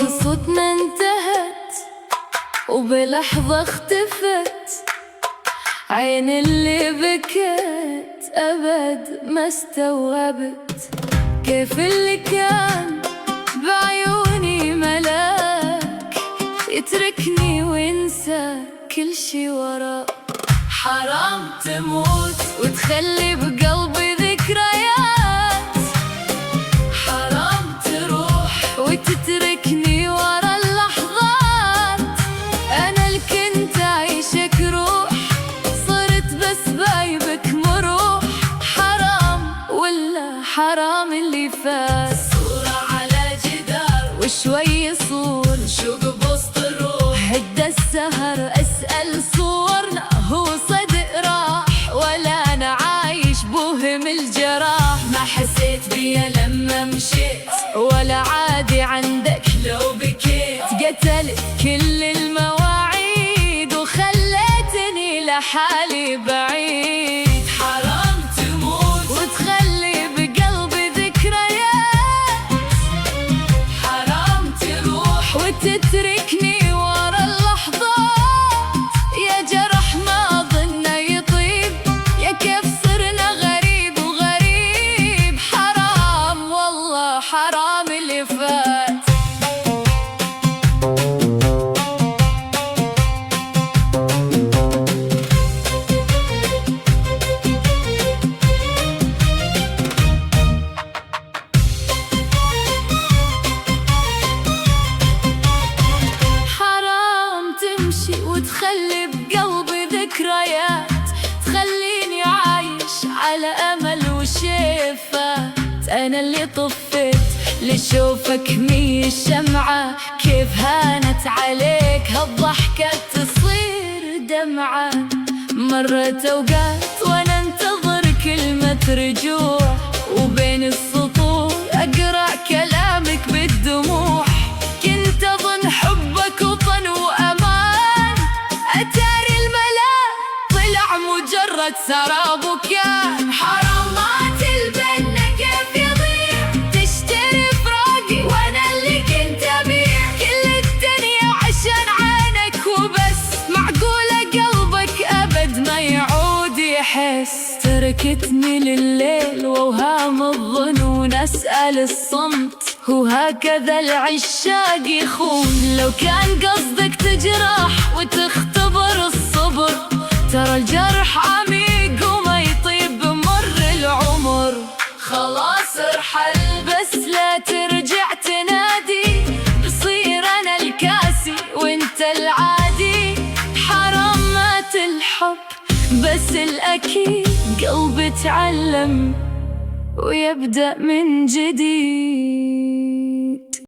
قصتنا انتهت وبلحظة اختفت عين اللي بكت أبد ما استوعبت كيف اللي كان بعيوني ملاك يتركني وينسى كل شي وراه. حرام تموت وتخلي بقلبي ذكريات، حرام تروح وتتركني ورا اللحظات. أنا اللي كنت عايشك روح صرت بس بايبك مروح. حرام ولا حرام اللي فات، صورة على جدار وشوي صور شوق بوسط الروح. هدى السهر أسأل صورنا هو صدق راح ولا أنا عايش بوهم الجراح. ما حسيت بيا لما مشيت ولا عادي عندك لو بكيت. قتلت كل المواعيد وخليتني لحالي بعيد. حرام تموت وتخلي بقلبي ذكريات، حرام تروح وتتركني ورا اللحظات. يا جرح ما ظنه يطيب، يا كيف صرنا غريب وغريب. حرام والله حرام اللي فات. وتخلي بقلبي ذكريات، تخليني عايش على أمل وشيفات. أنا اللي طفيت لشوفك مي الشمعة، كيف هانت عليك هالضحكة تصير دمعة. مرت أوقات وأنا انتظر كلمة رجوع، وبين السطور أقرأ كلامك بالدموع. كنت أظن حبك وطن وأمان، أتاري الملاك طلع مجرد سراب وكان. حرام مات البنا كيف يضيع، تشتري فراقي وانا اللي كنت ابيع. كل الدنيا عشان عينك وبس، معقولة قلبك ابد ما يعود يحس. تركتني لليل واوهام الظنون، اسأل الصمت هو هكذا العشاق يخون. لو كان قصدك تجرح وتختبر الصبر، ترى الجرح عميق وما يطيب بمر العمر. خلاص ارحل بس لا ترجع تنادي، بصير انا الكاسي وانت العادي. حرام مات الحب بس الاكيد، قلبي تعلم ويبدأ من جديد.